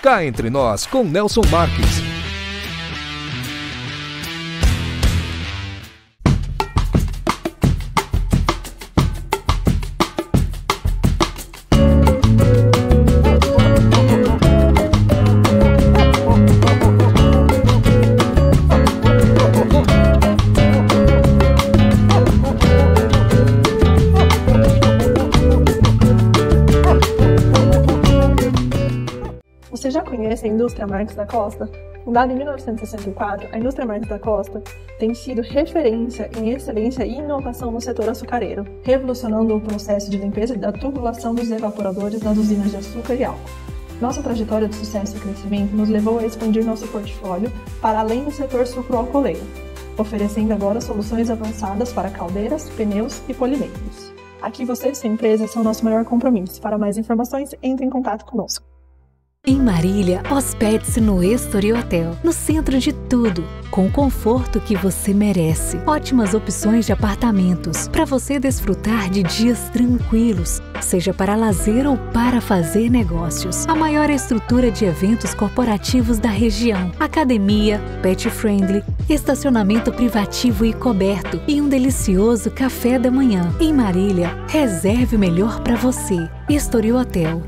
Cá Entre Nós, com Nelson Marques. Você já conhece a indústria Marques da Costa? Fundada em 1964, a indústria Marques da Costa tem sido referência em excelência e inovação no setor açucareiro, revolucionando o processo de limpeza da tubulação dos evaporadores das usinas de açúcar e álcool. Nossa trajetória de sucesso e crescimento nos levou a expandir nosso portfólio para além do setor sucroalcooleiro, oferecendo agora soluções avançadas para caldeiras, pneus e polimentos. Aqui você e sua empresa são nosso maior compromisso. Para mais informações, entre em contato conosco. Em Marília, hospede-se no Estoril Hotel, no centro de tudo, com o conforto que você merece. Ótimas opções de apartamentos, para você desfrutar de dias tranquilos, seja para lazer ou para fazer negócios. A maior estrutura de eventos corporativos da região, academia, pet friendly, estacionamento privativo e coberto e um delicioso café da manhã. Em Marília, reserve o melhor para você. Estoril Hotel.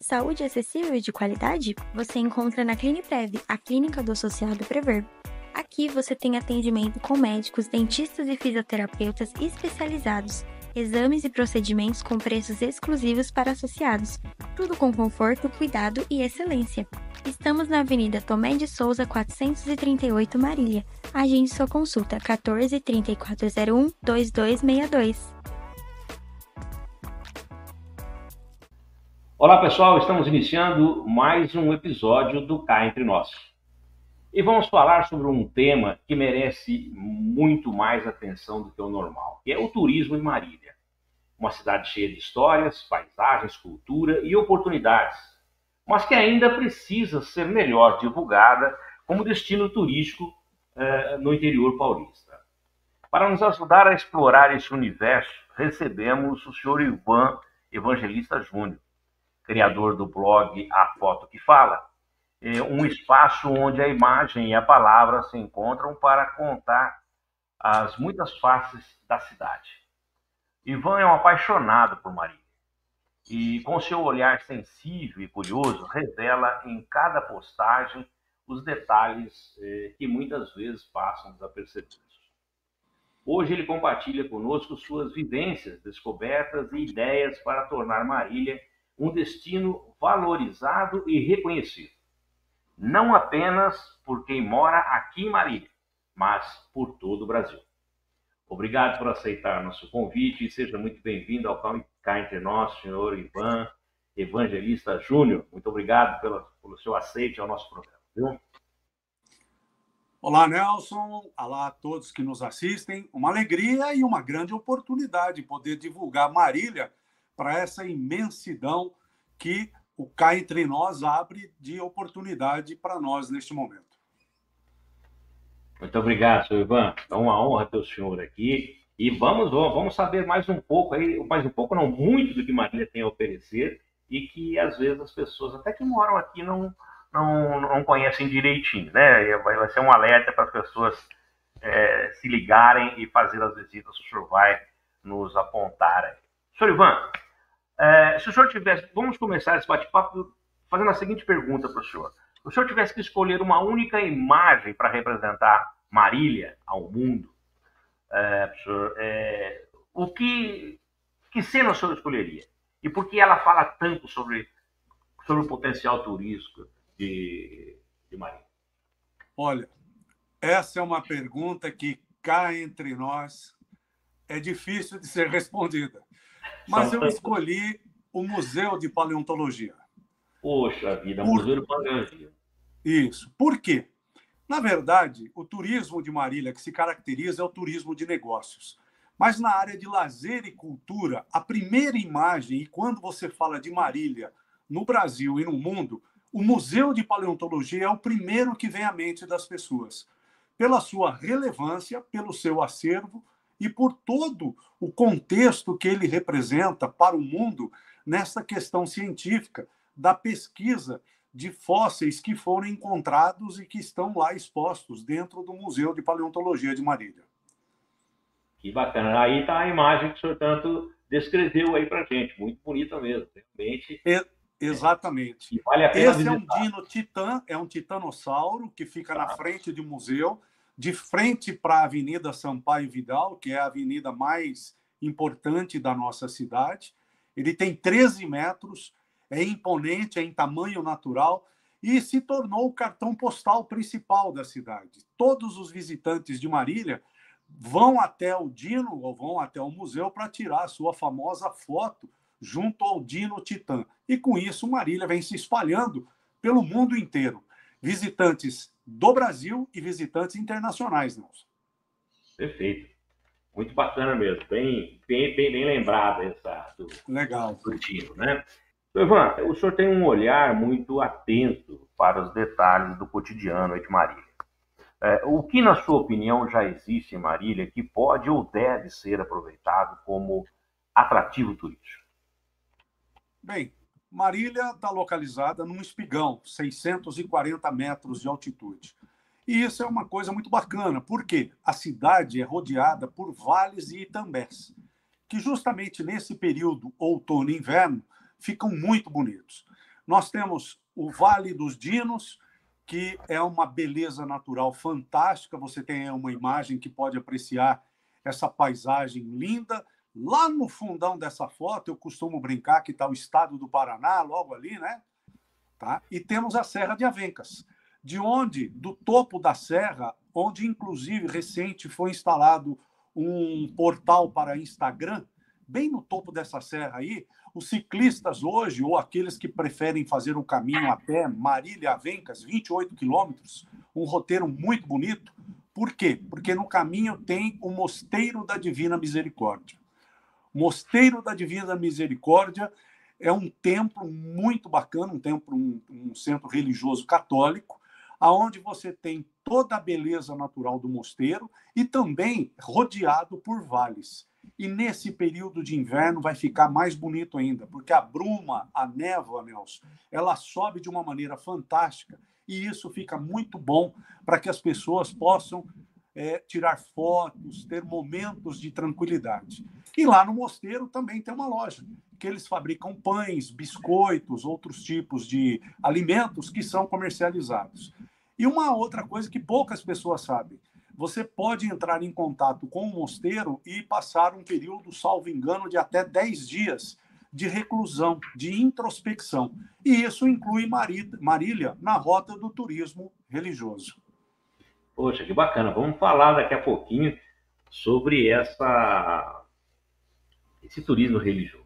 Saúde acessível e de qualidade? Você encontra na Cliniprev, a clínica do associado Prever. Aqui você tem atendimento com médicos, dentistas e fisioterapeutas especializados, exames e procedimentos com preços exclusivos para associados, tudo com conforto, cuidado e excelência. Estamos na Avenida Tomé de Souza, 438 Marília. Agende sua consulta 14 3401 2262. Olá pessoal, estamos iniciando mais um episódio do Cá Entre Nós. E vamos falar sobre um tema que merece muito mais atenção do que o normal, que é o turismo em Marília. Uma cidade cheia de histórias, paisagens, cultura e oportunidades, mas que ainda precisa ser melhor divulgada como destino turístico no interior paulista. Para nos ajudar a explorar esse universo, recebemos o senhor Ivan Evangelista Júnior, criador do blog A Foto Que Fala, um espaço onde a imagem e a palavra se encontram para contar as muitas faces da cidade. Ivan é um apaixonado por Marília e, com seu olhar sensível e curioso, revela em cada postagem os detalhes que muitas vezes passam desapercebidos. Hoje ele compartilha conosco suas vivências, descobertas e ideias para tornar Marília um destino valorizado e reconhecido, não apenas por quem mora aqui em Marília, mas por todo o Brasil. Obrigado por aceitar nosso convite e seja muito bem-vindo ao Cá Entre Nós, senhor Ivan Evangelista Júnior. Muito obrigado pelo seu aceite ao nosso programa. Viu? Olá, Nelson. Olá a todos que nos assistem. Uma alegria e uma grande oportunidade poder divulgar Marília para essa imensidão que o Cá Entre Nós abre de oportunidade para nós neste momento. Muito obrigado, senhor Ivan. É uma honra ter o senhor aqui. E vamos saber mais um pouco, não, muito do que Marília tem a oferecer e que, às vezes, as pessoas, até que moram aqui, não conhecem direitinho, né? Vai ser um alerta para as pessoas se ligarem e fazer as visitas. O senhor vai nos apontar aí. Senhor Ivan, se o senhor tivesse... Vamos começar esse bate-papo fazendo a seguinte pergunta para o senhor. Se o senhor tivesse que escolher uma única imagem para representar Marília ao mundo, professor, que cena o senhor escolheria? E por que ela fala tanto sobre o potencial turístico de Marília? Olha, essa é uma pergunta que cá entre nós é difícil de ser respondida. Mas eu escolhi o Museu de Paleontologia. Poxa vida, Museu de Paleontologia. Isso. Por quê? Na verdade, o turismo de Marília que se caracteriza é o turismo de negócios. Mas na área de lazer e cultura, a primeira imagem, e quando você fala de Marília no Brasil e no mundo, o Museu de Paleontologia é o primeiro que vem à mente das pessoas, pela sua relevância, pelo seu acervo e por todo o contexto que ele representa para o mundo nessa questão científica da pesquisa de fósseis que foram encontrados e que estão lá expostos dentro do Museu de Paleontologia de Marília. Que bacana. Aí está a imagem que o senhor tanto descreveu aí para a gente. Muito bonita mesmo. Realmente. Exatamente. Vale a pena Esse visitar. É um dino titã, é um titanossauro que fica na frente do museu, de frente para a Avenida Sampaio Vidal, que é a avenida mais importante da nossa cidade. Ele tem 13 metros, é imponente, é em tamanho natural e se tornou o cartão postal principal da cidade. Todos os visitantes de Marília vão até o dino ou vão até o museu para tirar a sua famosa foto junto ao dino titã. E com isso, Marília vem se espalhando pelo mundo inteiro. Visitantes do Brasil e visitantes internacionais, Nelson. Perfeito. Muito bacana mesmo. Bem lembrada essa Legal. Do dino, né? Ivan, o senhor tem um olhar muito atento para os detalhes do cotidiano de Marília. O que, na sua opinião, já existe em Marília que pode ou deve ser aproveitado como atrativo turístico? Bem, Marília está localizada num espigão, 640 metros de altitude. E isso é uma coisa muito bacana, porque a cidade é rodeada por vales e itambés, que justamente nesse período, outono e inverno, ficam muito bonitos. Nós temos o Vale dos Dinos, que é uma beleza natural fantástica. Você tem uma imagem que pode apreciar essa paisagem linda. Lá no fundão dessa foto, eu costumo brincar que está o estado do Paraná, logo ali, né? Tá? E temos a Serra de Avencas, do topo da serra, onde inclusive recente foi instalado um portal para Instagram, bem no topo dessa serra aí, os ciclistas hoje, ou aqueles que preferem fazer o caminho a pé, Marília-Avencas, 28 quilômetros, um roteiro muito bonito. Por quê? Porque no caminho tem o Mosteiro da Divina Misericórdia. O Mosteiro da Divina Misericórdia é um templo muito bacana, um centro religioso católico, aonde você tem toda a beleza natural do mosteiro e também rodeado por vales. E nesse período de inverno vai ficar mais bonito ainda, porque a bruma, a névoa, Nelson, ela sobe de uma maneira fantástica e isso fica muito bom para que as pessoas possam tirar fotos, ter momentos de tranquilidade. E lá no mosteiro também tem uma loja, que eles fabricam pães, biscoitos, outros tipos de alimentos que são comercializados. E uma outra coisa que poucas pessoas sabem, você pode entrar em contato com o mosteiro e passar um período, salvo engano, de até 10 dias de reclusão, de introspecção. E isso inclui Marília na rota do turismo religioso. Poxa, que bacana. Vamos falar daqui a pouquinho sobre esse turismo religioso.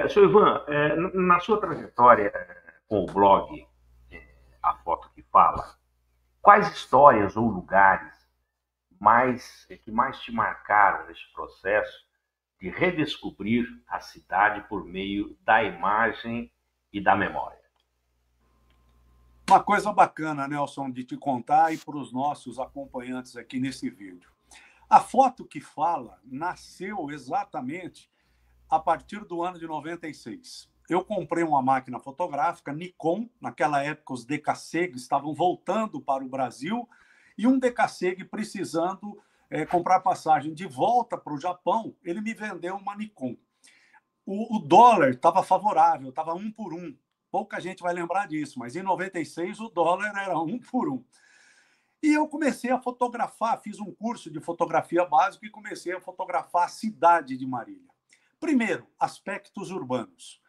Senhor Ivan, na sua trajetória com o blog A Foto que Fala, quais histórias ou lugares que mais te marcaram nesse processo de redescobrir a cidade por meio da imagem e da memória. Uma coisa bacana, Nelson, de te contar e para os nossos acompanhantes aqui nesse vídeo. A foto que fala nasceu exatamente a partir do ano de 96. Eu comprei uma máquina fotográfica Nikon, naquela época os Dekaseg estavam voltando para o Brasil, e um Dekaseg precisando comprar passagem de volta para o Japão, ele me vendeu uma Nikon. O dólar estava favorável, estava 1 por 1. Pouca gente vai lembrar disso, mas em 96 o dólar era 1 por 1. E eu comecei a fotografar, fiz um curso de fotografia básica e comecei a fotografar a cidade de Marília. Primeiro, aspectos urbanos.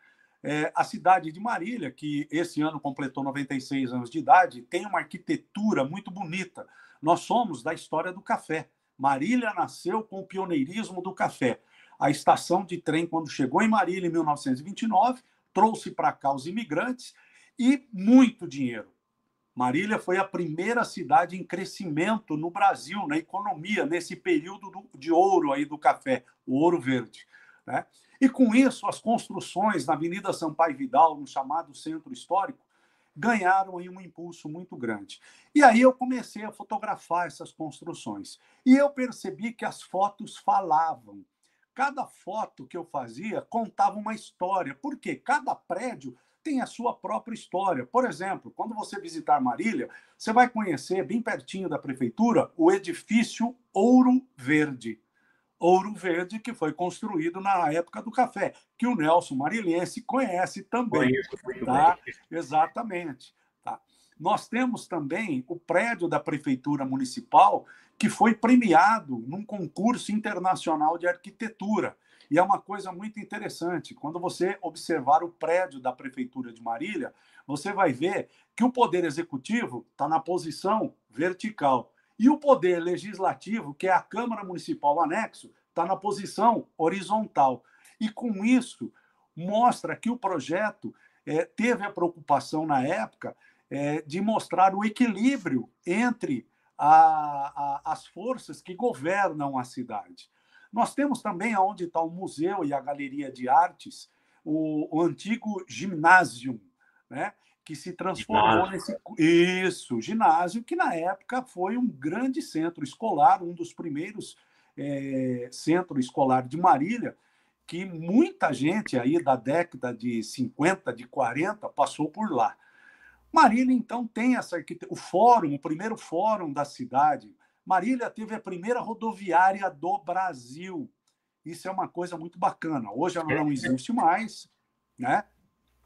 A cidade de Marília, que esse ano completou 96 anos de idade, tem uma arquitetura muito bonita. Nós somos da história do café. Marília nasceu com o pioneirismo do café. A estação de trem, quando chegou em Marília em 1929, trouxe para cá os imigrantes e muito dinheiro. Marília foi a primeira cidade em crescimento no Brasil, na economia, nesse período de ouro aí do café, o ouro verde, né? E com isso, as construções na Avenida Sampaio Vidal, no chamado Centro Histórico, ganharam aí um impulso muito grande. E aí eu comecei a fotografar essas construções. E eu percebi que as fotos falavam. Cada foto que eu fazia contava uma história, porque cada prédio tem a sua própria história. Por exemplo, quando você visitar Marília, você vai conhecer, bem pertinho da prefeitura, o edifício Ouro Verde. Ouro Verde, que foi construído na época do café, que o Nelson marilhense conhece também. Conheço muito tá? bem. Exatamente. Tá? Nós temos também o prédio da Prefeitura Municipal, que foi premiado num concurso internacional de arquitetura. E é uma coisa muito interessante. Quando você observar o prédio da Prefeitura de Marília, você vai ver que o Poder Executivo está na posição vertical. E o Poder Legislativo, que é a Câmara Municipal anexo, está na posição horizontal. E com isso, mostra que o projeto teve a preocupação, na época, de mostrar o equilíbrio entre as forças que governam a cidade. Nós temos também, onde está o museu e a galeria de artes, o antigo ginásio, né? Que se transformou nesse ginásio, que na época foi um grande centro escolar, um dos primeiros centros escolares de Marília, que muita gente aí da década de 50, de 40, passou por lá. Marília, então, tem essa arquitetura. O fórum, o primeiro fórum da cidade. Marília teve a primeira rodoviária do Brasil. Isso é uma coisa muito bacana. Hoje ela não existe mais, né?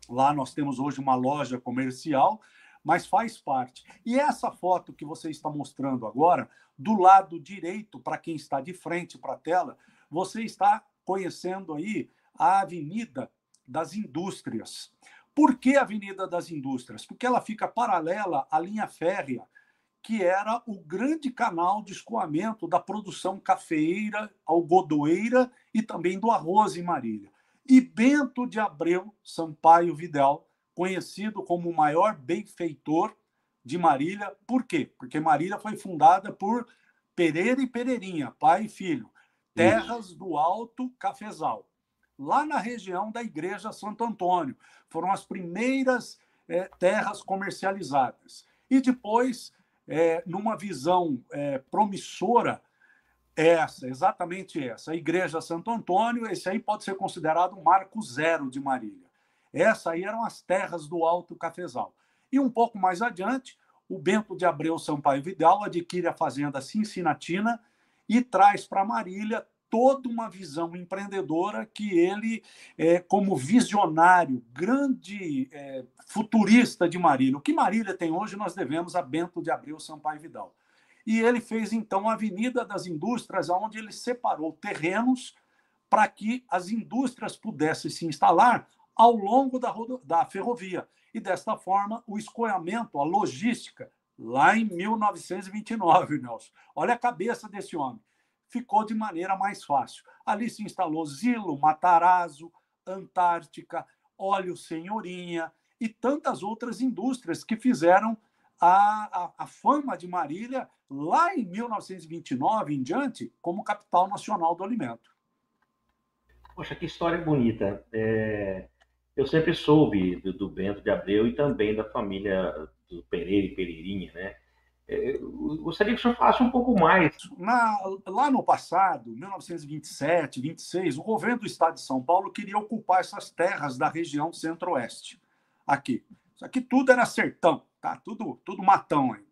Lá nós temos hoje uma loja comercial, mas faz parte. E essa foto que você está mostrando agora, do lado direito, para quem está de frente para a tela, você está conhecendo aí a Avenida das Indústrias. Por que a Avenida das Indústrias? Porque ela fica paralela à linha férrea, que era o grande canal de escoamento da produção cafeeira, algodoeira e também do arroz em Marília. E Bento de Abreu Sampaio Vidal, conhecido como o maior benfeitor de Marília. Por quê? Porque Marília foi fundada por Pereira e Pereirinha, pai e filho, terras do Alto Cafezal, lá na região da Igreja Santo Antônio. Foram as primeiras terras comercializadas. E depois, numa visão promissora, exatamente essa, a Igreja Santo Antônio, esse aí pode ser considerado o marco zero de Marília. Essa aí eram as terras do Alto Cafezal. E um pouco mais adiante, o Bento de Abreu Sampaio Vidal adquire a fazenda Cincinatina e traz para Marília toda uma visão empreendedora que ele, como visionário, grande futurista de Marília. O que Marília tem hoje nós devemos a Bento de Abreu Sampaio Vidal. E ele fez, então, a Avenida das Indústrias, onde ele separou terrenos para que as indústrias pudessem se instalar ao longo da ferrovia. E, desta forma, o escoamento, a logística, lá em 1929, Nelson. Olha a cabeça desse homem. Ficou de maneira mais fácil. Ali se instalou Zilo, Matarazzo, Antártica, Óleo Senhorinha e tantas outras indústrias que fizeram a fama de Marília, lá em 1929 em diante, como capital nacional do alimento. Poxa, que história bonita. Eu sempre soube do Bento de Abreu e também da família do Pereira e Pereirinha, né? Eu gostaria que o senhor falasse um pouco mais. Lá no passado, 1927, 26, o governo do estado de São Paulo queria ocupar essas terras da região centro-oeste. Aqui. Isso aqui tudo era sertão, tá? Tudo matão ainda.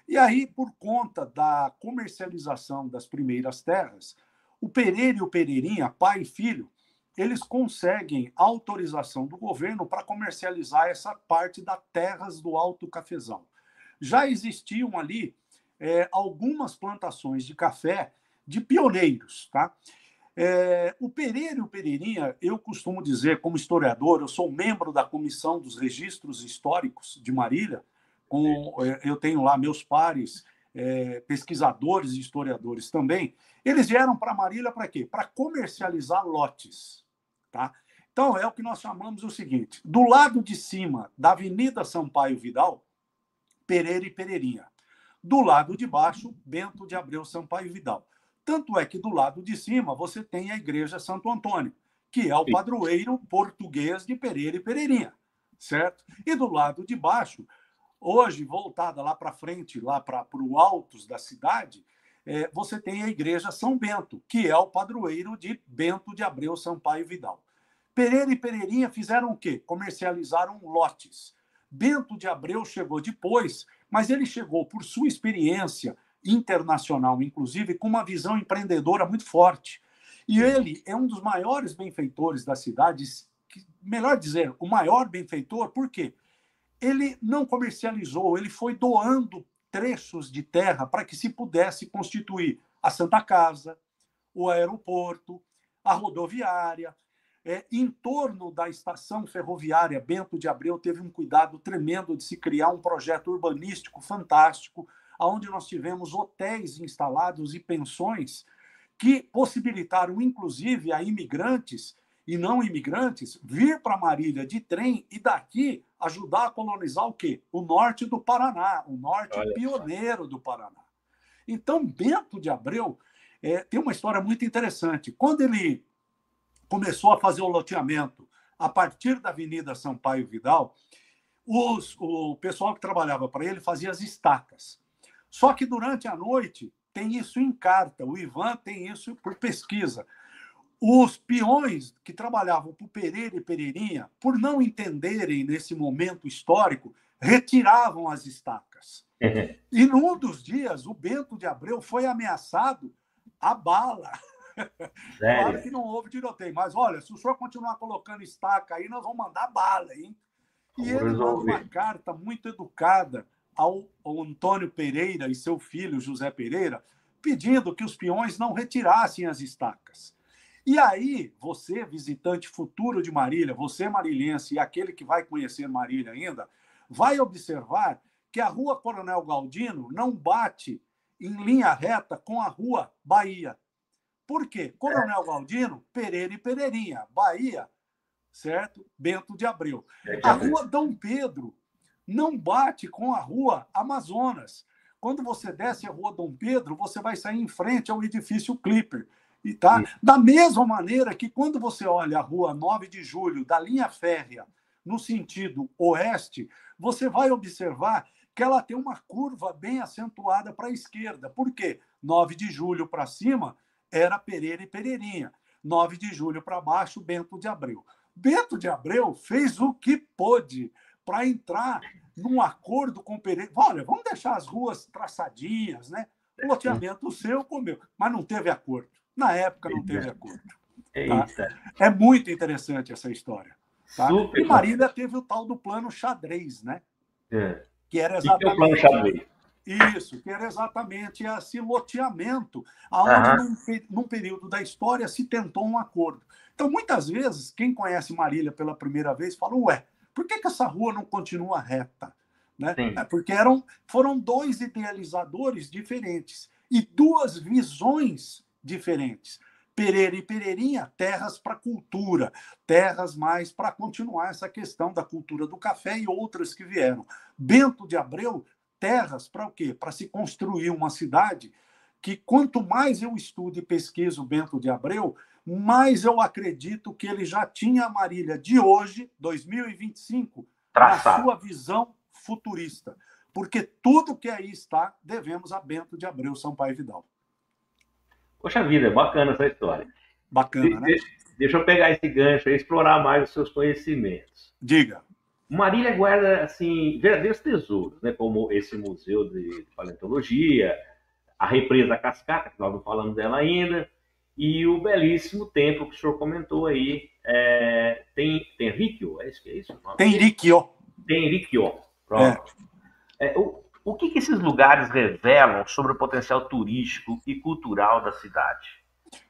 E aí, por conta da comercialização das primeiras terras, o Pereira e o Pereirinha, pai e filho, eles conseguem autorização do governo para comercializar essa parte das terras do Alto Cafezal. Já existiam ali algumas plantações de café de pioneiros, tá? O Pereira e o Pereirinha, eu costumo dizer, como historiador, eu sou membro da Comissão dos Registros Históricos de Marília, eu tenho lá meus pares, pesquisadores e historiadores também. Eles vieram para Marília para quê? Para comercializar lotes, tá? Então, é o que nós chamamos o seguinte: do lado de cima da Avenida Sampaio Vidal, Pereira e Pereirinha. Do lado de baixo, Bento de Abreu Sampaio Vidal. Tanto é que do lado de cima você tem a Igreja Santo Antônio, que é o padroeiro português de Pereira e Pereirinha, certo? E do lado de baixo, hoje voltada lá para frente, lá para o altos da cidade, você tem a Igreja São Bento, que é o padroeiro de Bento de Abreu Sampaio Vidal. Pereira e Pereirinha fizeram o quê? Comercializaram lotes. Bento de Abreu chegou depois, mas ele chegou por sua experiência internacional, inclusive, com uma visão empreendedora muito forte. E ele é um dos maiores benfeitores da cidade, melhor dizer, o maior benfeitor, por quê? Ele não comercializou, ele foi doando trechos de terra para que se pudesse constituir a Santa Casa, o aeroporto, a rodoviária. Em torno da estação ferroviária Bento de Abreu teve um cuidado tremendo de se criar um projeto urbanístico fantástico, onde nós tivemos hotéis instalados e pensões que possibilitaram, inclusive, a imigrantes e não imigrantes vir para Marília de trem e daqui ajudar a colonizar o quê? O norte do Paraná, o norte pioneiro do Paraná. Então, Bento de Abreu tem uma história muito interessante. Quando ele começou a fazer o loteamento a partir da Avenida Sampaio Vidal, o pessoal que trabalhava para ele fazia as estacas. Só que durante a noite tem isso em carta, o Ivan tem isso por pesquisa. Os peões que trabalhavam para o Pereira e Pereirinha, por não entenderem nesse momento histórico, retiravam as estacas. E num dos dias, o Bento de Abreu foi ameaçado a bala. Claro que não houve tiroteio, mas olha, se o senhor continuar colocando estaca aí, nós vamos mandar bala, hein? E ele manda uma carta muito educada ao Antônio Pereira e seu filho, José Pereira, pedindo que os peões não retirassem as estacas. E aí, você, visitante futuro de Marília, você marilhense e aquele que vai conhecer Marília ainda, vai observar que a Rua Coronel Galdino não bate em linha reta com a Rua Bahia. Por quê? Coronel Galdino, Pereira e Pereirinha. Bahia, certo? Bento de Abreu. A Rua Dom Pedro não bate com a Rua Amazonas. Quando você desce a Rua Dom Pedro, você vai sair em frente ao edifício Clipper. E tá? Da mesma maneira que quando você olha a Rua 9 de Julho, da linha férrea, no sentido oeste, você vai observar que ela tem uma curva bem acentuada para a esquerda. Por quê? 9 de Julho para cima era Pereira e Pereirinha. 9 de Julho para baixo, Bento de Abreu. Bento de Abreu fez o que pôde para entrar num acordo com Pereira. Olha, vamos deixar as ruas traçadinhas, né? O loteamento seu com o meu. Mas não teve acordo. Na época não teve acordo. Tá? É muito interessante essa história. Tá? E Marília teve o tal do plano xadrez, né? Que era exatamente... o plano xadrez? Isso, que era exatamente esse loteamento, onde num período da história se tentou um acordo. Então, muitas vezes, quem conhece Marília pela primeira vez fala, ué, por que essa rua não continua reta? Né? Porque foram dois idealizadores diferentes e duas visões diferentes. Pereira e Pereirinha, terras para cultura, terras mais para continuar essa questão da cultura do café e outras que vieram. Bento de Abreu, terras para o quê? Para se construir uma cidade que, quanto mais eu estudo e pesquiso Bento de Abreu, mais eu acredito que ele já tinha a Marília de hoje, 2025, Traçado. na sua visão futurista. Porque tudo que aí está, devemos a Bento de Abreu Sampaio Vidal. Poxa vida, bacana essa história. Bacana, né? Deixa eu pegar esse gancho e explorar mais os seus conhecimentos. Diga. Marília guarda, assim, verdadeiros tesouros, né? Como esse museu de paleontologia, a represa Cascata, que nós não falamos dela ainda, e o belíssimo templo que o senhor comentou aí, Tenrikyo, é isso? Tenrikyo. Tenrikyo, pronto. O que esses lugares revelam sobre o potencial turístico e cultural da cidade?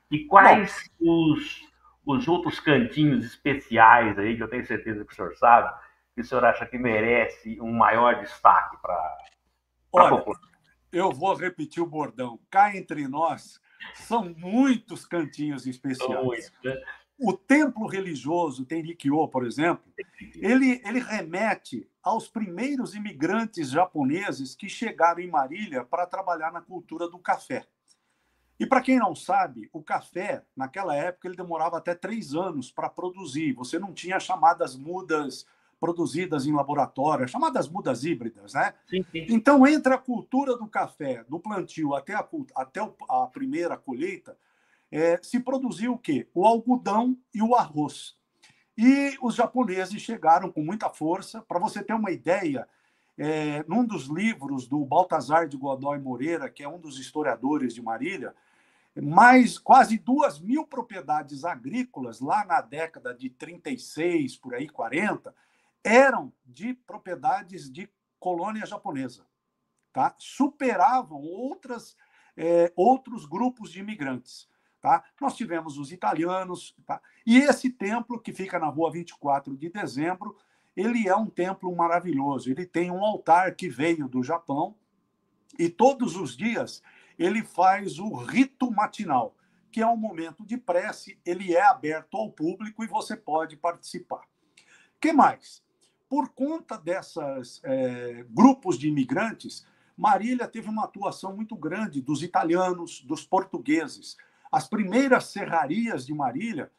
E quais os outros cantinhos especiais aí, que eu tenho certeza que o senhor sabe, que o senhor acha que merece um maior destaque para a população? Eu vou repetir o bordão. Cá entre nós, são muitos cantinhos especiais. O templo religioso Tenrikyo, por exemplo, ele remete aos primeiros imigrantes japoneses que chegaram em Marília para trabalhar na cultura do café. E para quem não sabe, o café, naquela época, ele demorava até 3 anos para produzir. Você não tinha chamadas mudas produzidas em laboratório, chamadas mudas híbridas, né? Sim, sim. Então, entre a cultura do café, do plantio até a primeira colheita, se produziu o quê? O algodão e o arroz. E os japoneses chegaram com muita força. Para você ter uma ideia, num dos livros do Baltazar de Godoy Moreira, que é um dos historiadores de Marília, quase 2.000 propriedades agrícolas, lá na década de 36, por aí, 40, eram de propriedades de colônia japonesa. Tá? Superavam outros grupos de imigrantes. Tá? Nós tivemos os italianos. Tá? E esse templo, que fica na rua 24 de dezembro, ele é um templo maravilhoso. Ele tem um altar que veio do Japão e todos os dias ele faz o rito matinal, que é um momento de prece. Ele é aberto ao público e você pode participar. O que mais? Por conta desses grupos de imigrantes, Marília teve uma atuação muito grande dos italianos, dos portugueses. As primeiras serrarias de Marília,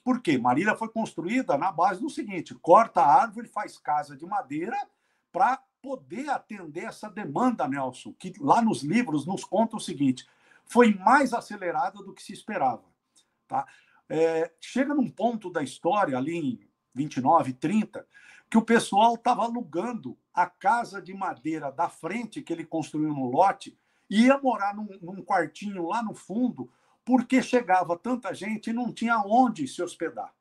por quê? Marília foi construída na base do seguinte: corta a árvore, faz casa de madeira para poder atender essa demanda, Nelson, que lá nos livros nos conta o seguinte: foi mais acelerada do que se esperava. Tá? Chega num ponto da história, ali em 29, 30, que o pessoal estava alugando a casa de madeira da frente que ele construiu no lote e ia morar num quartinho lá no fundo, porque chegava tanta gente e não tinha onde se hospedar.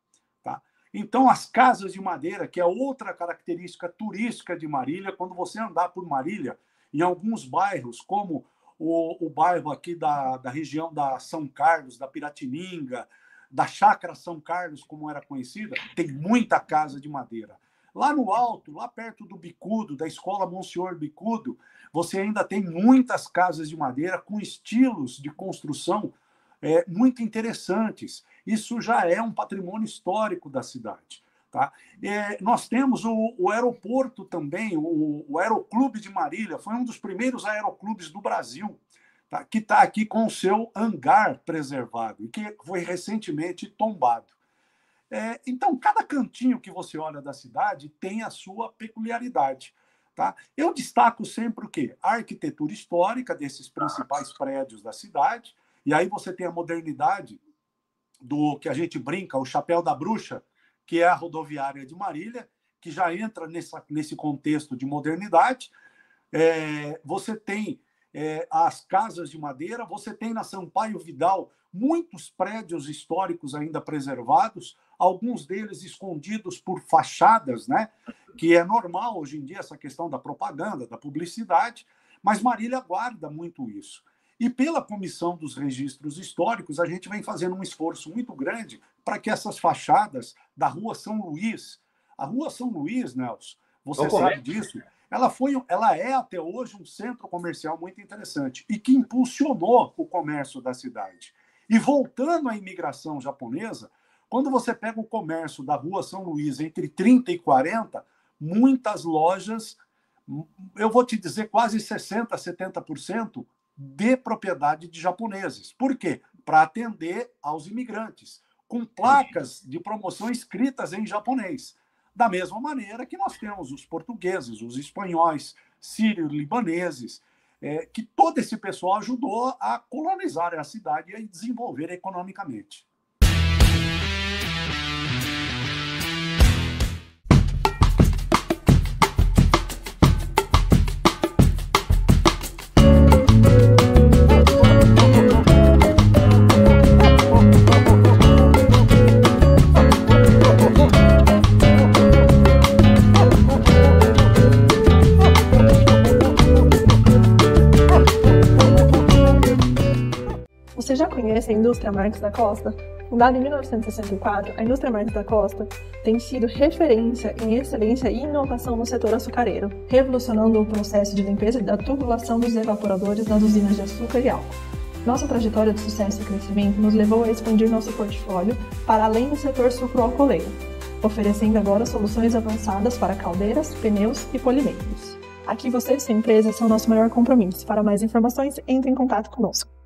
Tá? Então, as casas de madeira, que é outra característica turística de Marília, quando você andar por Marília, em alguns bairros, como o bairro aqui da região da São Carlos, da Piratininga, da Chácara São Carlos, como era conhecida, tem muita casa de madeira. Lá no alto, lá perto do Bicudo, da Escola Monsenhor Bicudo, você ainda tem muitas casas de madeira com estilos de construção muito interessantes. Isso já é um patrimônio histórico da cidade. Tá? Nós temos o aeroporto também, o Aeroclube de Marília, foi um dos primeiros aeroclubes do Brasil, tá? Que está aqui com o seu hangar preservado e que foi recentemente tombado. Então, cada cantinho que você olha da cidade tem a sua peculiaridade. Tá? Eu destaco sempre o quê? A arquitetura histórica desses principais prédios da cidade, e aí você tem a modernidade do que a gente brinca, o chapéu da bruxa, que é a rodoviária de Marília, que já entra nesse contexto de modernidade. Você tem as casas de madeira, você tem na Sampaio Vidal muitos prédios históricos ainda preservados, alguns deles escondidos por fachadas, né? Que é normal hoje em dia essa questão da propaganda, da publicidade, mas Marília guarda muito isso. E pela Comissão dos Registros Históricos, a gente vem fazendo um esforço muito grande para que essas fachadas da Rua São Luís, a Rua São Luís, Nelson, você sabe disso, ela é até hoje um centro comercial muito interessante e que impulsionou o comércio da cidade. E voltando à imigração japonesa, quando você pega o comércio da Rua São Luís entre 30 e 40, muitas lojas, eu vou te dizer quase 60%, 70% de propriedade de japoneses. Por quê? para atender aos imigrantes, com placas de promoção escritas em japonês. Da mesma maneira que nós temos os portugueses, os espanhóis, sírios, libaneses, que todo esse pessoal ajudou a colonizar a cidade e a desenvolver economicamente. Você já conhece a indústria Marques da Costa? Fundada em 1964, a indústria Marques da Costa tem sido referência em excelência e inovação no setor açucareiro, revolucionando o processo de limpeza da tubulação dos evaporadores nas usinas de açúcar e álcool. Nossa trajetória de sucesso e crescimento nos levou a expandir nosso portfólio para além do setor sucroalcooleiro, oferecendo agora soluções avançadas para caldeiras, pneus e polimentos. Aqui você e sua empresa são nosso maior compromisso. Para mais informações, entre em contato conosco.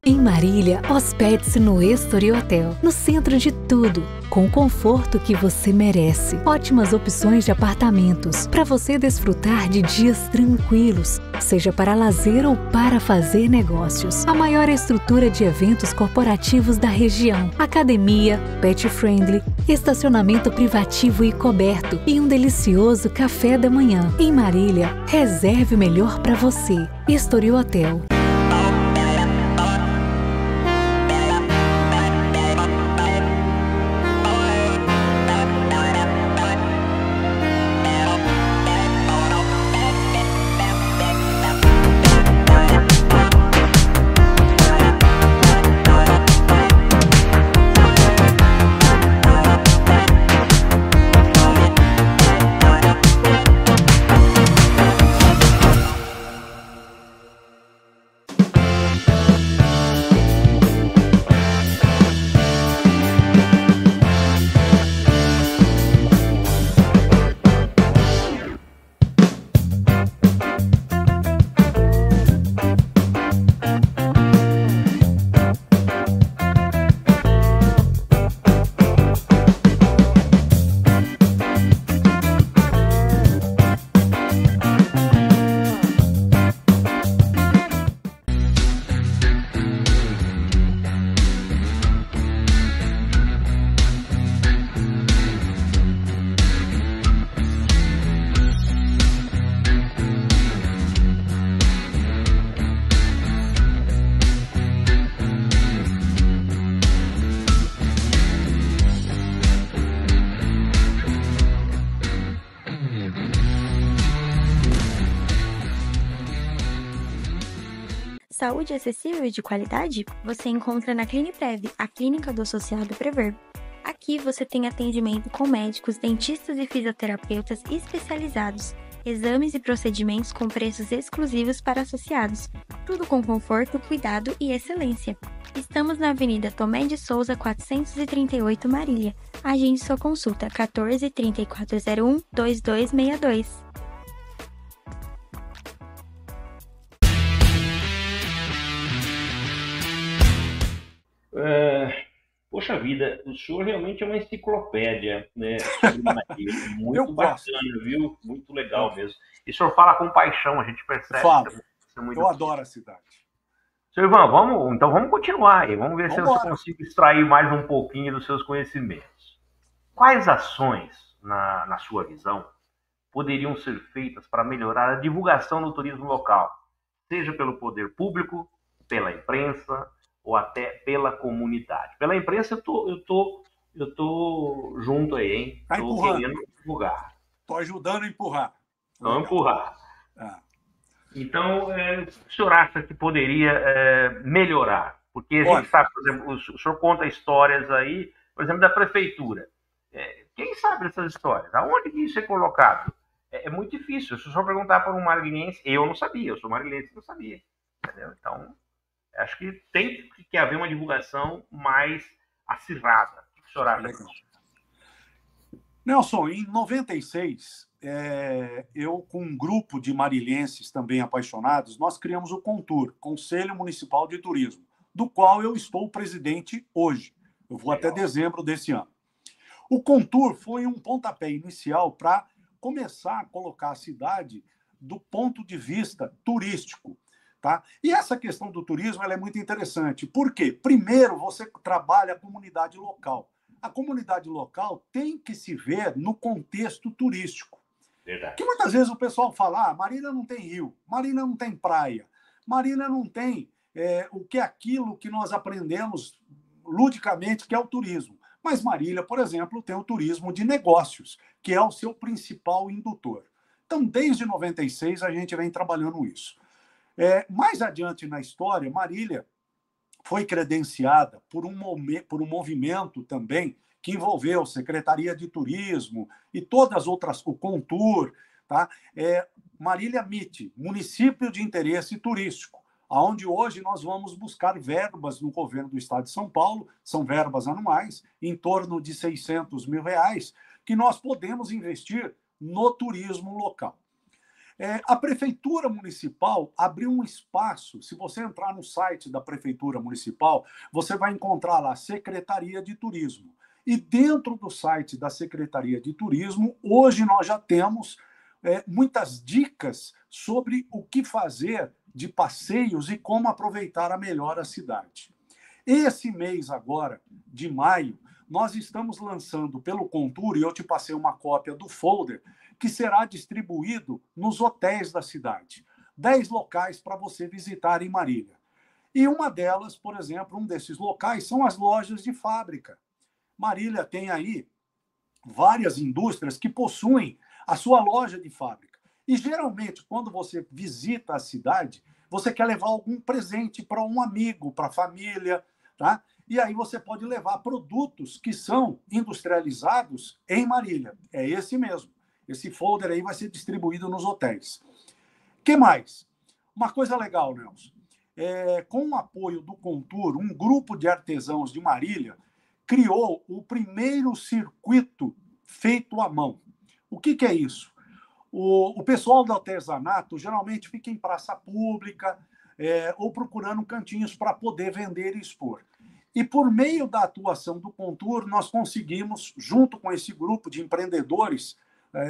Em Marília, hospede-se no Estoril Hotel, no centro de tudo, com o conforto que você merece. Ótimas opções de apartamentos, para você desfrutar de dias tranquilos, seja para lazer ou para fazer negócios. A maior estrutura de eventos corporativos da região, academia, pet friendly, estacionamento privativo e coberto e um delicioso café da manhã. Em Marília, reserve o melhor para você. Estoril Hotel. Saúde acessível e de qualidade você encontra na Cliniprev, a clínica do associado Prever. Aqui você tem atendimento com médicos, dentistas e fisioterapeutas especializados, exames e procedimentos com preços exclusivos para associados, tudo com conforto, cuidado e excelência. Estamos na Avenida Tomé de Souza, 438 Marília. Agende sua consulta 14 3401 2262. Poxa vida, o senhor realmente é uma enciclopédia, né, sobre Marília. Muito bacana, viu? Muito legal mesmo. E o senhor fala com paixão, a gente percebe. Falo. Eu adoro a cidade. Senhor Ivan, vamos continuar aí. Vamos ver se eu consigo extrair mais um pouquinho dos seus conhecimentos. Quais ações, na sua visão, poderiam ser feitas para melhorar a divulgação do turismo local, seja pelo poder público, pela imprensa ou até pela comunidade? Pela imprensa eu tô junto aí, hein? Tá empurrando. Querendo divulgar. Tô ajudando a empurrar. Vamos empurrar. Então, o senhor acha que poderia melhorar? Porque a gente sabe, por exemplo, o senhor conta histórias aí, por exemplo, da prefeitura. Quem sabe dessas histórias? Aonde que isso é colocado? É muito difícil. Se o senhor perguntar para um marilhense, eu não sabia, eu sou marilhense, não sabia. Entendeu? Então, acho que tem que haver uma divulgação mais acirrada. O que o senhor acha? Nelson, em 96, eu com um grupo de marilhenses também apaixonados, nós criamos o CONTUR, Conselho Municipal de Turismo. do qual eu estou presidente hoje. Eu vou até dezembro desse ano. O Contour foi um pontapé inicial para começar a colocar a cidade do ponto de vista turístico. Tá? E essa questão do turismo ela é muito interessante. Por quê? Primeiro, você trabalha a comunidade local. A comunidade local tem que se ver no contexto turístico. Verdade. Que muitas vezes o pessoal fala, Marília não tem rio, Marília não tem praia, Marília não tem o que é aquilo que nós aprendemos ludicamente, que é o turismo. Mas Marília, por exemplo, tem o turismo de negócios, que é o seu principal indutor. Então, desde 96, a gente vem trabalhando isso. Mais adiante na história, Marília foi credenciada por um movimento também que envolveu Secretaria de Turismo e todas as outras, o Contour, tá? Marília MIT, Município de Interesse Turístico, onde hoje nós vamos buscar verbas no governo do Estado de São Paulo, são verbas anuais, em torno de R$600 mil, que nós podemos investir no turismo local. A Prefeitura Municipal abriu um espaço, se você entrar no site da Prefeitura Municipal, você vai encontrar lá Secretaria de Turismo. E dentro do site da Secretaria de Turismo, hoje nós já temos muitas dicas sobre o que fazer de passeios e como aproveitar melhor a cidade. Esse mês agora, de maio, nós estamos lançando pelo Contour, e eu te passei uma cópia do folder, que será distribuído nos hotéis da cidade. 10 locais para você visitar em Marília. E uma delas, por exemplo, um desses locais são as lojas de fábrica. Marília tem aí várias indústrias que possuem a sua loja de fábrica. E, geralmente, quando você visita a cidade, você quer levar algum presente para um amigo, para a família, tá? E aí você pode levar produtos que são industrializados em Marília. É esse mesmo. Esse folder aí vai ser distribuído nos hotéis. O que mais? Uma coisa legal, Nelson. Com o apoio do Contour, um grupo de artesãos de Marília criou o primeiro circuito feito à mão. O que é isso? O pessoal do artesanato geralmente fica em praça pública ou procurando cantinhos para poder vender e expor. E por meio da atuação do Contour, nós conseguimos, junto com esse grupo de empreendedores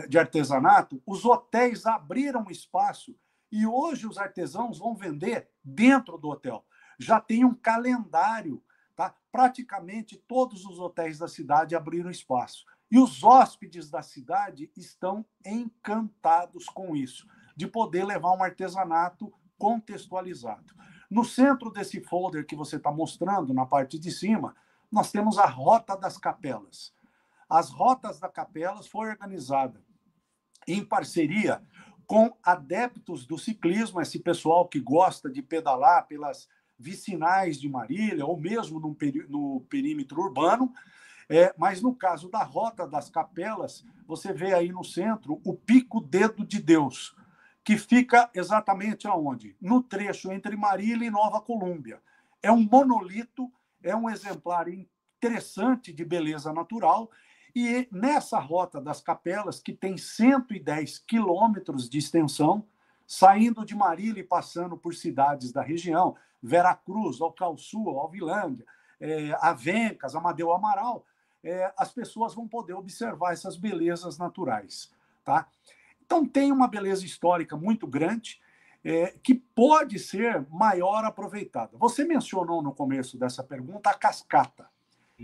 de artesanato, os hotéis abriram espaço e hoje os artesãos vão vender dentro do hotel. Já tem um calendário, tá? Praticamente todos os hotéis da cidade abriram espaço. E os hóspedes da cidade estão encantados com isso, de poder levar um artesanato contextualizado. No centro desse folder que você está mostrando, na parte de cima, nós temos a Rota das Capelas. As Rotas das Capelas foi organizada em parceria com adeptos do ciclismo, esse pessoal que gosta de pedalar pelas vicinais de Marília, ou mesmo no perímetro urbano. Mas no caso da Rota das Capelas, você vê aí no centro o Pico Dedo de Deus, que fica exatamente aonde? No trecho entre Marília e Nova Colômbia. É um monolito, é um exemplar interessante de beleza natural, e nessa Rota das Capelas, que tem 110 quilômetros de extensão, saindo de Marília e passando por cidades da região, Veracruz, Alcalçu, Alvilândia, Avencas, Amadeu Amaral, as pessoas vão poder observar essas belezas naturais. Tá? Então, tem uma beleza histórica muito grande que pode ser maior aproveitada. Você mencionou no começo dessa pergunta a cascata.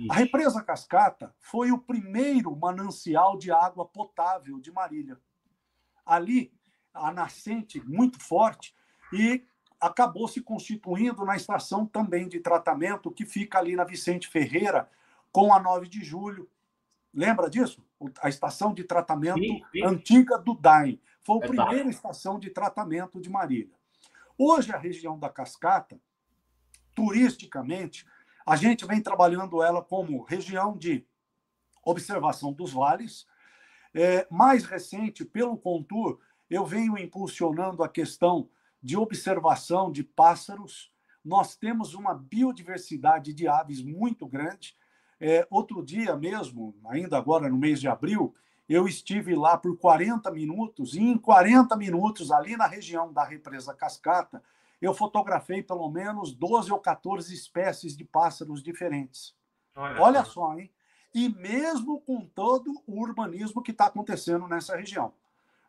A represa Cascata foi o primeiro manancial de água potável de Marília. Ali, a nascente muito forte e acabou se constituindo na estação também de tratamento que fica ali na Vicente Ferreira com a 9 de julho. Lembra disso? A estação de tratamento antiga do DAIM. Foi a primeira estação de tratamento de Marília. Hoje, a região da Cascata, turisticamente, a gente vem trabalhando ela como região de observação dos vales. Mais recente, pelo Contour, eu venho impulsionando a questão de observação de pássaros. Nós temos uma biodiversidade de aves muito grande. Outro dia mesmo, ainda agora no mês de abril, eu estive lá por 40 minutos, e em 40 minutos, ali na região da represa Cascata, eu fotografei pelo menos 12 ou 14 espécies de pássaros diferentes. Olha só, hein? E mesmo com todo o urbanismo que está acontecendo nessa região.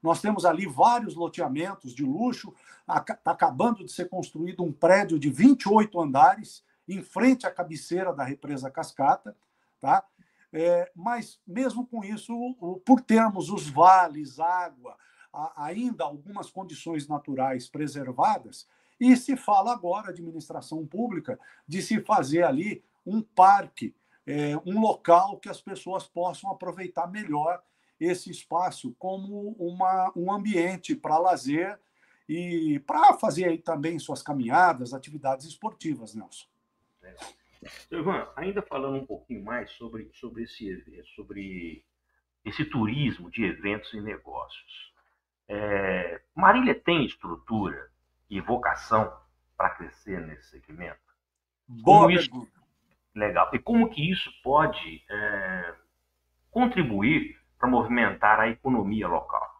Nós temos ali vários loteamentos de luxo, está acabando de ser construído um prédio de 28 andares, em frente à cabeceira da represa Cascata, tá? Mas, mesmo com isso, por termos os vales, água, ainda algumas condições naturais preservadas, e se fala agora, administração pública, de se fazer ali um parque, um local que as pessoas possam aproveitar melhor esse espaço como um ambiente para lazer e para fazer aí também suas caminhadas, atividades esportivas, Nelson. Seu Ivan, ainda falando um pouquinho mais sobre esse turismo de eventos e negócios. Marília tem estrutura e vocação para crescer nesse segmento? Boa pergunta. Legal. E como que isso pode contribuir para movimentar a economia local?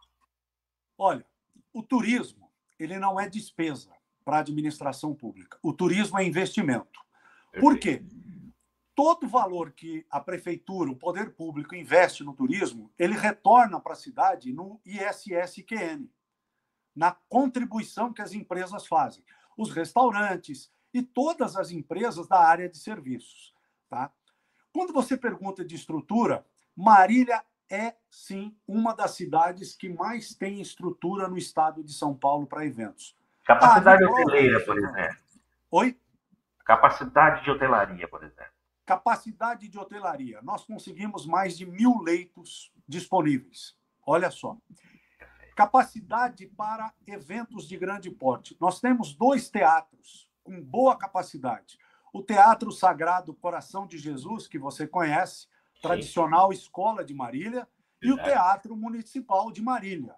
Olha, o turismo, ele não é despesa para a administração pública. O turismo é investimento. Por quê? Todo valor que a prefeitura, o poder público investe no turismo, ele retorna para a cidade no ISS-QN, na contribuição que as empresas fazem. Os restaurantes e todas as empresas da área de serviços. Tá? Quando você pergunta de estrutura, Marília é, sim, uma das cidades que mais tem estrutura no estado de São Paulo para eventos. Capacidade hoteleira, por exemplo. Oi? Capacidade de hotelaria, por exemplo. Capacidade de hotelaria. Nós conseguimos mais de 1.000 leitos disponíveis. Olha só. Capacidade para eventos de grande porte. Nós temos 2 teatros com boa capacidade. O Teatro Sagrado Coração de Jesus, que você conhece, tradicional escola de Marília, e o Teatro Municipal de Marília.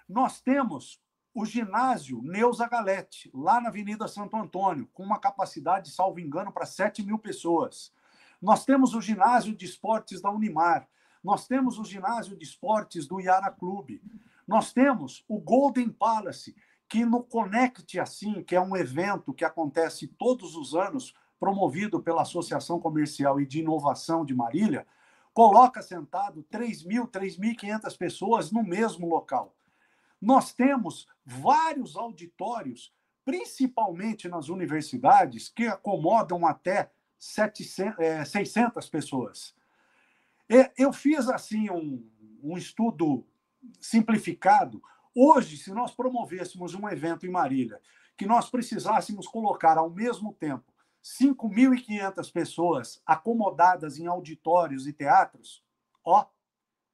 Nós temos o ginásio Neuza Galete, lá na Avenida Santo Antônio, com uma capacidade, salvo engano, para 7.000 pessoas. Nós temos o ginásio de esportes da Unimar. Nós temos o ginásio de esportes do Iara Clube. Nós temos o Golden Palace, que no Connect Assim, que é um evento que acontece todos os anos, promovido pela Associação Comercial e de Inovação de Marília, coloca sentado 3.000, 3.500 pessoas no mesmo local. Nós temos vários auditórios, principalmente nas universidades, que acomodam até 600 pessoas. Eu fiz assim um estudo simplificado. Hoje, se nós promovêssemos um evento em Marília, que nós precisássemos colocar ao mesmo tempo 5.500 pessoas acomodadas em auditórios e teatros,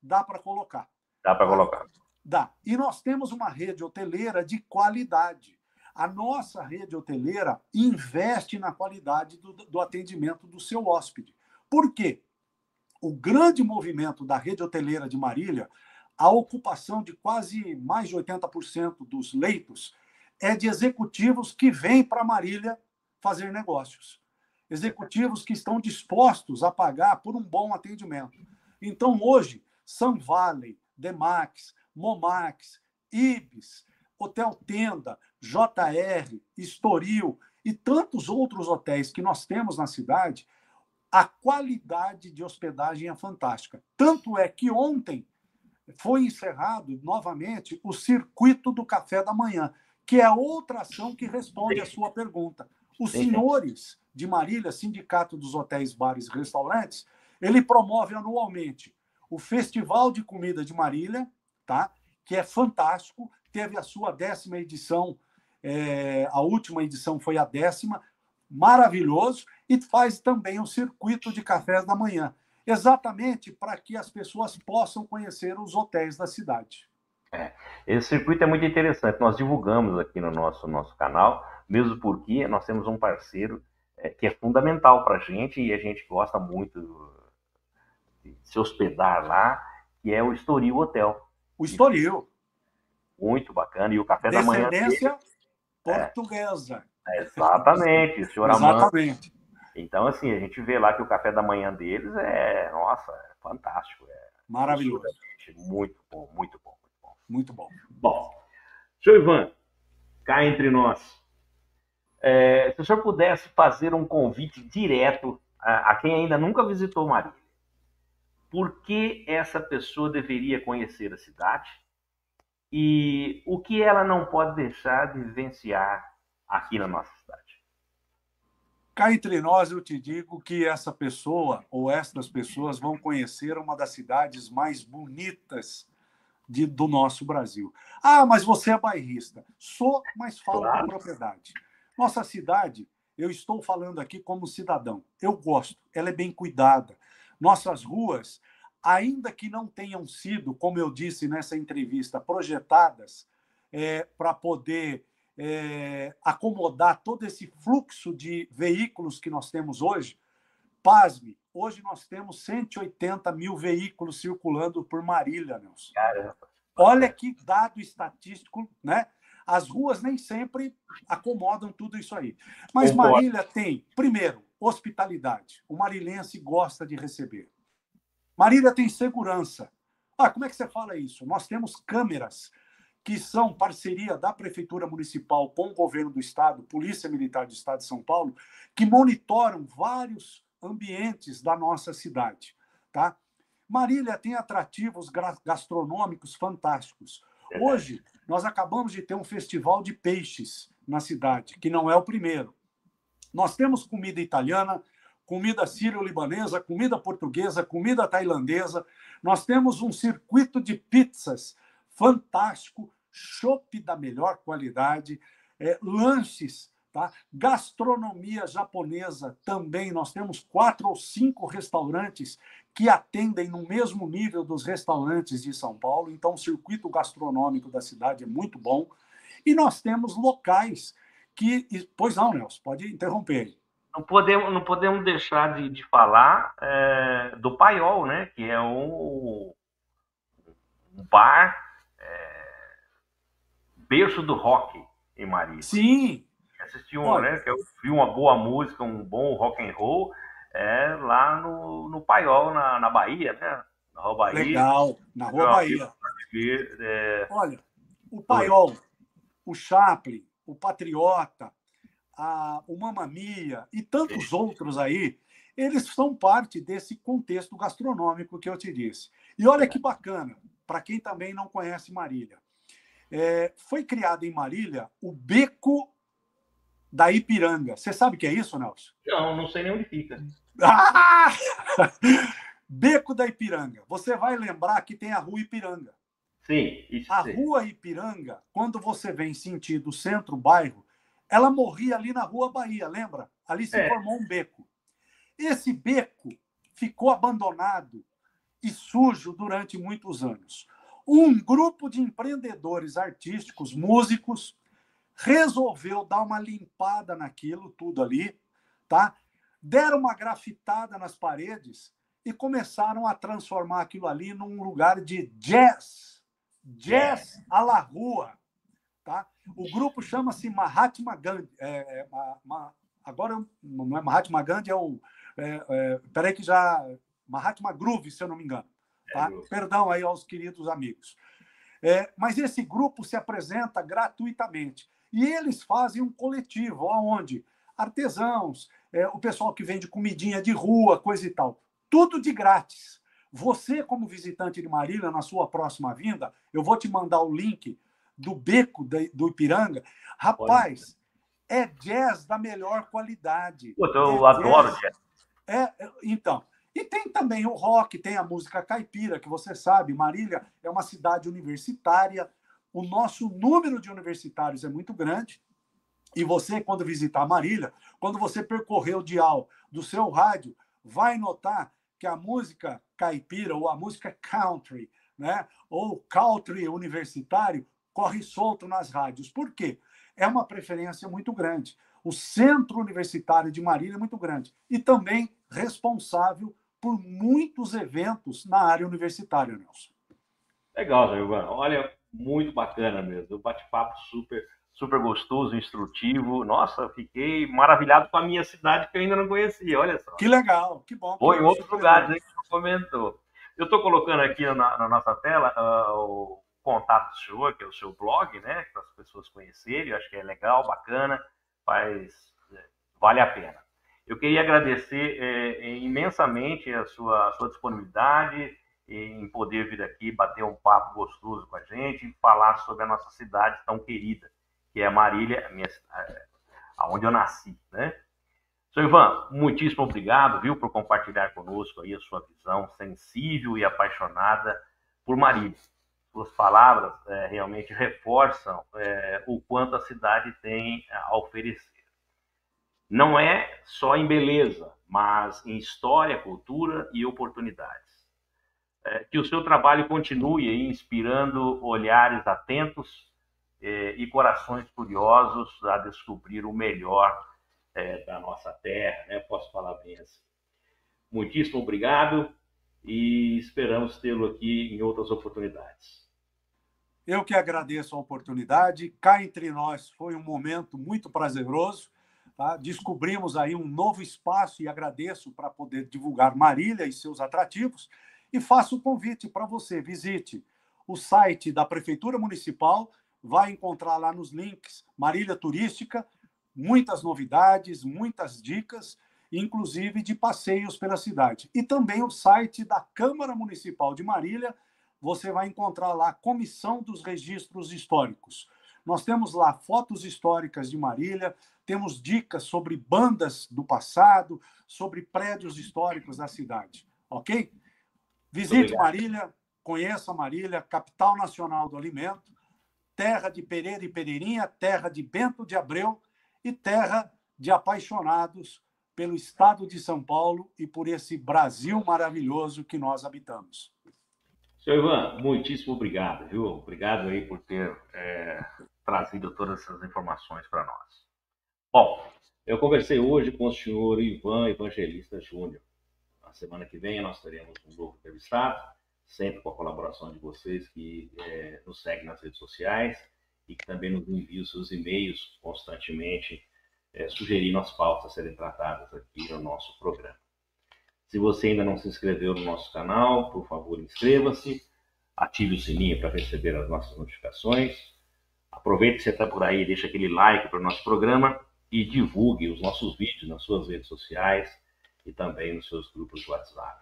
dá para colocar. Dá para colocar. Dá. E nós temos uma rede hoteleira de qualidade. A nossa rede hoteleira investe na qualidade do atendimento do seu hóspede. Por quê? O grande movimento da rede hoteleira de Marília, a ocupação de quase mais de 80% dos leitos, é de executivos que vêm para Marília fazer negócios. Executivos que estão dispostos a pagar por um bom atendimento. Então, hoje, Sun Valley, Demax, Momax, Ibis, Hotel Tenda, JR, Estoril e tantos outros hotéis que nós temos na cidade, a qualidade de hospedagem é fantástica. Tanto é que ontem foi encerrado novamente o circuito do café da manhã, que é outra ação que responde à sua pergunta. Os senhores de Marília, Sindicato dos Hotéis, Bares e Restaurantes, ele promove anualmente o Festival de Comida de Marília, tá? Que é fantástico, teve a sua 10ª edição, a última edição foi a 10ª, maravilhoso, e faz também o circuito de cafés da manhã, exatamente para que as pessoas possam conhecer os hotéis da cidade. Esse circuito é muito interessante, nós divulgamos aqui no nosso canal, mesmo porque nós temos um parceiro que é fundamental para a gente e a gente gosta muito de se hospedar lá, que é o Estoril Hotel. O Estoril. Muito bacana, e o café da manhã... Descendência portuguesa. Exatamente, o senhor Exatamente. Amanda. Então, assim, a gente vê lá que o café da manhã deles é fantástico. Maravilhoso. Muito bom, muito bom, muito bom. Muito bom. Bom, senhor Ivan, cá entre nós, Se o senhor pudesse fazer um convite direto a quem ainda nunca visitou Marília, por que essa pessoa deveria conhecer a cidade e o que ela não pode deixar de vivenciar aqui na nossa cidade? Cá entre nós, eu te digo que essa pessoa ou estas pessoas vão conhecer uma das cidades mais bonitas do nosso Brasil. Ah, mas você é bairrista. Sou, mas falo com propriedade. Nossa cidade, eu estou falando aqui como cidadão. Eu gosto, ela é bem cuidada. Nossas ruas, ainda que não tenham sido, como eu disse nessa entrevista, projetadas para poder acomodar todo esse fluxo de veículos que nós temos hoje, pasme, hoje nós temos 180 mil veículos circulando por Marília, Nelson. Caramba. Olha que dado estatístico, né? As ruas nem sempre acomodam tudo isso aí. Mas Marília tem, primeiro, hospitalidade. O marilense gosta de receber. Marília tem segurança. Ah, como é que você fala isso? Nós temos câmeras que são parceria da Prefeitura Municipal com o Governo do Estado, Polícia Militar do Estado de São Paulo, que monitoram vários ambientes da nossa cidade. Tá? Marília tem atrativos gastronômicos fantásticos. Hoje, nós acabamos de ter um festival de peixes na cidade, que não é o primeiro. Nós temos comida italiana, comida sírio-libanesa, comida portuguesa, comida tailandesa. Nós temos um circuito de pizzas fantástico, chopp da melhor qualidade, lanches, tá? Gastronomia japonesa também. Nós temos 4 ou 5 restaurantes que atendem no mesmo nível dos restaurantes de São Paulo. Então, o circuito gastronômico da cidade é muito bom. E nós temos locais que... Pois não, Nelson, pode interromper aí. Não podemos deixar de falar do Paiol, né? Que é um bar berço do rock em Marília. Sim. Assisti né? Que eu vi uma boa música, um bom rock and roll lá no Paiol, na Bahia, né? Na Rua Bahia. Legal, na Rua Bahia. Olha, o Paiol, o Chaplin, o Patriota, o Mamma Mia e tantos outros aí, eles são parte desse contexto gastronômico que eu te disse. E olha que bacana, para quem também não conhece Marília. Foi criado em Marília o Beco da Ipiranga. Você sabe o que é isso, Nelson? Não sei nem onde fica. Beco da Ipiranga. Você vai lembrar que tem a Rua Ipiranga. Sim, isso. A Rua Ipiranga, quando você vem sentido centro-bairro, ela morria ali na Rua Bahia, lembra? Ali se formou um beco. Esse beco ficou abandonado e sujo durante muitos anos. Um grupo de empreendedores artísticos, músicos, resolveu dar uma limpada naquilo tudo ali, tá? Deram uma grafitada nas paredes e começaram a transformar aquilo ali num lugar de jazz. Jazz à la rua, tá? O grupo chama-se Mahatma Gandhi. Agora não é Mahatma Gandhi, peraí que já... Mahatma Groove, se eu não me engano. Tá? Perdão aí aos queridos amigos. Mas esse grupo se apresenta gratuitamente. E eles fazem um coletivo, onde artesãos, o pessoal que vende comidinha de rua, coisa e tal. Tudo de grátis. Você, como visitante de Marília, na sua próxima vinda, eu vou te mandar o link do Beco do Ipiranga. Rapaz, é jazz da melhor qualidade. Eu adoro jazz. Então... E tem também o rock, tem a música caipira, que você sabe, Marília é uma cidade universitária, o nosso número de universitários é muito grande, e você, quando visitar Marília, quando você percorrer o dial do seu rádio, vai notar que a música caipira, ou a música country, né, ou country universitário, corre solto nas rádios. Por quê? É uma preferência muito grande. O centro universitário de Marília é muito grande, e também responsável por muitos eventos na área universitária, Nelson. Legal, Zé Ivan. Olha, muito bacana mesmo. Um bate-papo super gostoso, instrutivo. Nossa, fiquei maravilhado com a minha cidade que eu ainda não conhecia. Olha só. Que legal, que bom. Ou em outros lugares aí que você comentou. Eu estou colocando aqui na nossa tela o contato do senhor, que é o seu blog, né? Para as pessoas conhecerem. Eu acho que é legal, bacana. vale a pena. Eu queria agradecer imensamente a sua disponibilidade em poder vir aqui bater um papo gostoso com a gente e falar sobre a nossa cidade tão querida, que é Marília, onde eu nasci, né? Sr. Ivan, muitíssimo obrigado, viu, por compartilhar conosco aí a sua visão sensível e apaixonada por Marília. Suas palavras realmente reforçam o quanto a cidade tem a oferecer. Não é só em beleza, mas em história, cultura e oportunidades. Que o seu trabalho continue aí inspirando olhares atentos e corações curiosos a descobrir o melhor da nossa terra, né? Posso falar bem assim. Muitíssimo obrigado e esperamos tê-lo aqui em outras oportunidades. Eu que agradeço a oportunidade. Cá entre nós foi um momento muito prazeroso. Tá? Descobrimos aí um novo espaço e agradeço para poder divulgar Marília e seus atrativos. E faço o convite para você, visite o site da Prefeitura Municipal, vai encontrar lá nos links Marília Turística, muitas novidades, muitas dicas, inclusive de passeios pela cidade. E também o site da Câmara Municipal de Marília, você vai encontrar lá a Comissão dos Registros Históricos. Nós temos lá fotos históricas de Marília, temos dicas sobre bandas do passado, sobre prédios históricos da cidade, ok? Visite Marília, conheça Marília, capital nacional do alimento, terra de Pereira e Pereirinha, terra de Bento de Abreu e terra de apaixonados pelo estado de São Paulo e por esse Brasil maravilhoso que nós habitamos. Senhor Ivan, muitíssimo obrigado, viu? Obrigado aí por ter trazido todas essas informações para nós. Bom, eu conversei hoje com o senhor Ivan Evangelista Júnior. Na semana que vem nós teremos um novo entrevistado, sempre com a colaboração de vocês que nos seguem nas redes sociais e que também nos enviam seus e-mails constantemente, sugerindo as pautas a serem tratadas aqui no nosso programa. Se você ainda não se inscreveu no nosso canal, por favor, inscreva-se, ative o sininho para receber as nossas notificações. Aproveite que você está por aí, deixa aquele like para o nosso programa e divulgue os nossos vídeos nas suas redes sociais e também nos seus grupos de WhatsApp.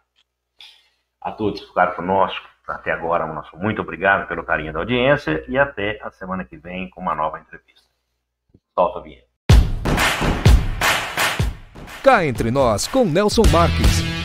A todos que ficaram conosco até agora, nosso muito obrigado pelo carinho da audiência e até a semana que vem com uma nova entrevista. Solta a vinheta. Cá entre nós com Nelson Marques.